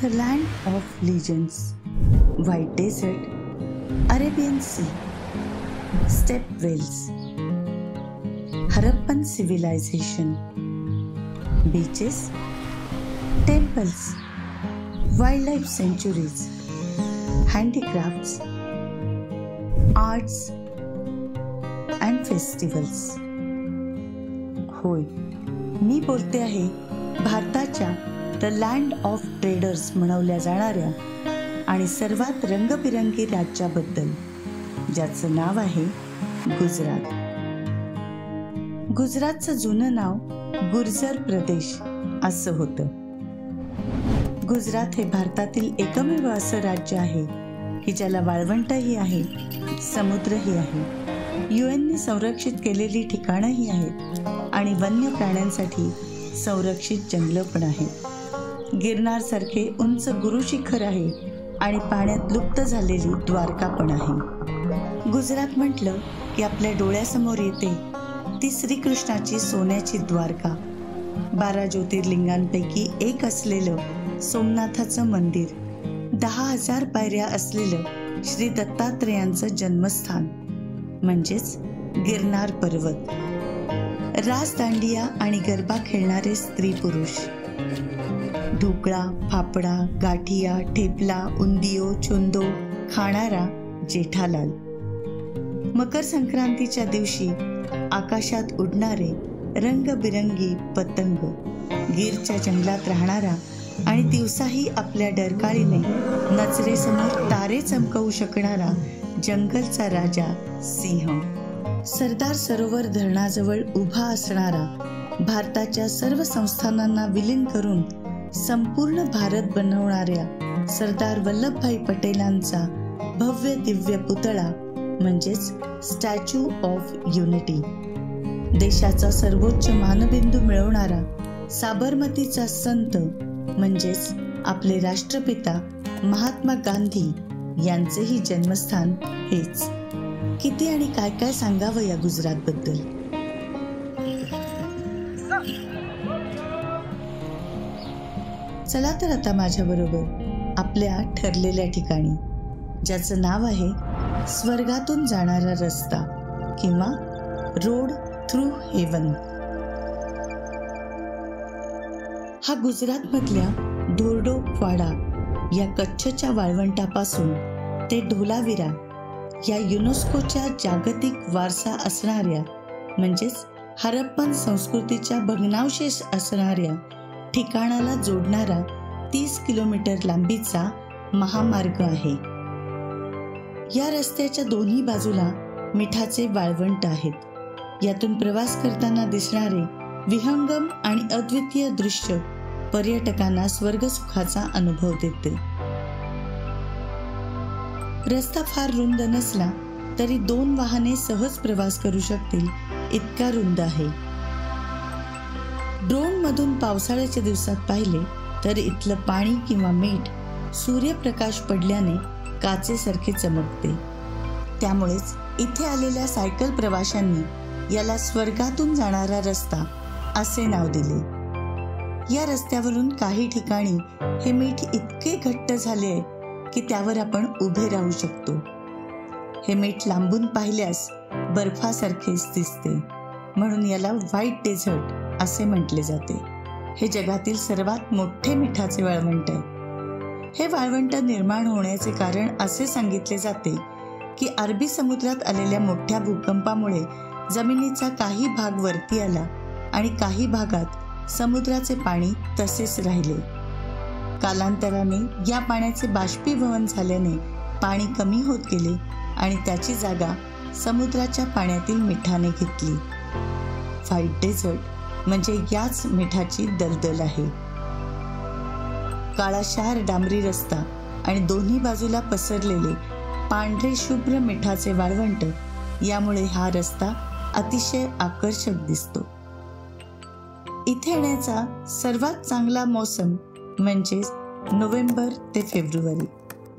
the land of legends, white desert, Arabian Sea, step wells, Harappan civilization, beaches, temples, wildlife sanctuaries, handicrafts, arts and festivals. होय, मी बोलते आहे भारताच्या the land of traders म्हणवल्या जाणाऱ्या आणि सर्वात रंगबिरंगी राज्याबद्दल, ज्याचं नाव आहे गुजरात. गुजरातचं जुनं नाव गुर्जर प्रदेश असं होतं. गुजरात हे भारतातील एकमेव असं राज्य आहे की ज्याला वाळवंटही आहे, समुद्रही आहे, UN संरक्षित केलेली ठिकाणंही आहेत आणि वन्य प्राण्यांसाठी संरक्षित जंगलं पण आहेत. गिरनार सारखे उंच गुरुशिखर आहे आणि पाण्यात लुप्त झालेली द्वारका पण आहे. गुजरात म्हटलं की आपल्या डोळ्यासमोर येते ती श्रीकृष्णाची सोन्याची द्वारका, 12 ज्योतिर्लिंगांपैकी एक असलेलं सोमनाथाचं मंदिर, 10,000 पायऱ्या असलेलं श्री दत्तात्रेयांचं जन्मस्थान म्हणजेच गिरनार पर्वत, रासदांडिया आणि गरबा खेळणारे स्त्री पुरुष, ढोकळा, फाफडा, गाठिया, ठेपला, उंदियो, चुंदो खाणारा जेठालाल, मकर संक्रांतीच्या दिवशी आकाशात उडणारे रंगबिरंगी पतंग, गीरच्या जंगलात राहणारा आणि दिवसाही आपल्या डरकाळीने नजरेसमोर तारे चमकवू शकणारा जंगलचा राजा सिंह, सरदार सरोवर धरणाजवळ उभा असणारा, भारताच्या सर्व संस्थानांना विलीन करून संपूर्ण भारत बनवणाऱ्या सरदार वल्लभभाई पटेलांचा भव्य दिव्य पुतळा म्हणजेच स्टॅच्यू ऑफ युनिटी, देशाचा सर्वोच्च मानबिंदू मिळवणारा साबरमतीचा संत म्हणजेच आपले राष्ट्रपिता महात्मा गांधी यांचेही जन्मस्थान हेच. किती आणि काय काय सांगावं या गुजरातबद्दल. चला तर आता माझ्याबरोबर आपल्या ठरलेल्या ठिकाणी, ज्याचं नाव आहे स्वर्गातून जाणारा रस्ता किंवा रोड थ्रू हेवन. हा गुजरातमधल्या धोर्डो ख्वाडा या कच्छच्या वाळवंटापासून ते ढोलावीरा या युनेस्कोच्या जागतिक वारसा असणाऱ्या म्हणजेच हरप्पन संस्कृतीच्या भग्नावशेष असणाऱ्या ठिकाणाला जोडणारा 30 किलोमीटर लांबीचा महामार्ग आहे. या रस्त्याच्या दोन्ही बाजूला मिठाचे वाळवंट आहेत. यातून प्रवास करताना दिसणारे विहंगम आणि अद्वितीय दृश्य पर्यटकांना स्वर्गसुखाचा अनुभव देते. रस्ता फार रुंद नसला तरी 2 वाहने सहज प्रवास करू शकतील इतका रुंद आहे. ड्रोन मधून पावसाळ्याच्या दिवसात पाहिले तर इथलं पाणी किंवा मीठ सूर्यप्रकाश पडल्याने काचेसारखे चमकते. त्यामुळेच इथे आलेल्या सायकल प्रवाशांनी याला स्वर्गातून जाणारा रस्ता असे नाव दिले. या रस्त्यावरून काही ठिकाणी हे मीठ इतके घट्ट झाले की त्यावर आपण उभे राहू शकतो. हे मीठ लांबून पाहिल्यास बर्फासारखेच दिसते, म्हणून याला व्हाईट डेझर्ट असे म्हटले जाते. हे जगातील सर्वात मोठे मिठाचे वाळवंट आहे. हे वाळवंट निर्माण होण्याचे कारण असे सांगितले जाते की अरबी समुद्रात आलेल्या मोठ्या भूकंपामुळे जमिनीचा काही भाग वरती आला आणि काही भागात समुद्राचे पाणी तसेच राहिले. कालांतराने या पाण्याचे बाष्पीभवन झाल्याने पाणी कमी होत गेले आणि त्याची जागा समुद्राच्या पाण्यातील मिठाने घेतली. व्हाईट डेझर्ट म्हणजे याच मिठाची दलदल आहे. काळाशार डांबरी रस्ता आणि दोन्ही बाजूला पसरलेले पांढरे शुभ्र मिठाचे वाळवंट यामुळे हा रस्ता अतिशय आकर्षक दिसतो. इथे येण्याचा सर्वात चांगला मोसम म्हणजेच नोव्हेंबर ते फेब्रुवारी.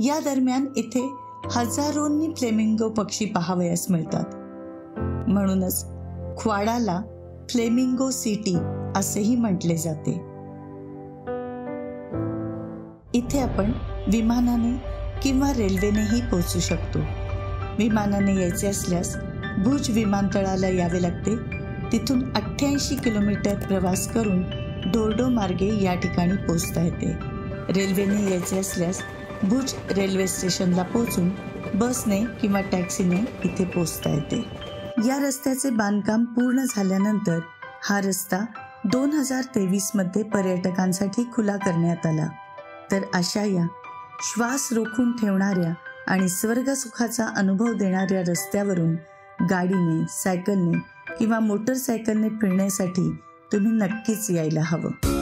या दरम्यान इथे हजारोंनी फ्लेमिंगो पक्षी पाहावयास मिळतात. म्हणूनच ख्वाडाला फ्लेमिंगो सिटी असेही म्हटले जाते. इथे आपण विमानाने किंवा रेल्वेनेही पोहोचू शकतो. विमानाने यायचे असल्यास भुज विमानतळाला यावे लागते. तिथून 88 किलोमीटर प्रवास करून डोरडो मार्गे या ठिकाणी पोहोचता येते. रेल्वेने यायचे असल्यास भुज रेल्वे स्टेशनला पोहोचून बसने किंवा टॅक्सीने इथे पोहोचता येते. या रस्त्याचे बांधकाम पूर्ण झाल्यानंतर हा रस्ता 2023 मध्ये पर्यटकांसाठी खुला करण्यात आला. तर अशा या श्वास रोखून ठेवणाऱ्या आणि स्वर्गसुखाचा अनुभव देणाऱ्या रस्त्यावरून गाडीने, सायकलने किंवा मोटरसायकलने फिरण्यासाठी तुम्ही नक्कीच यायला हवं.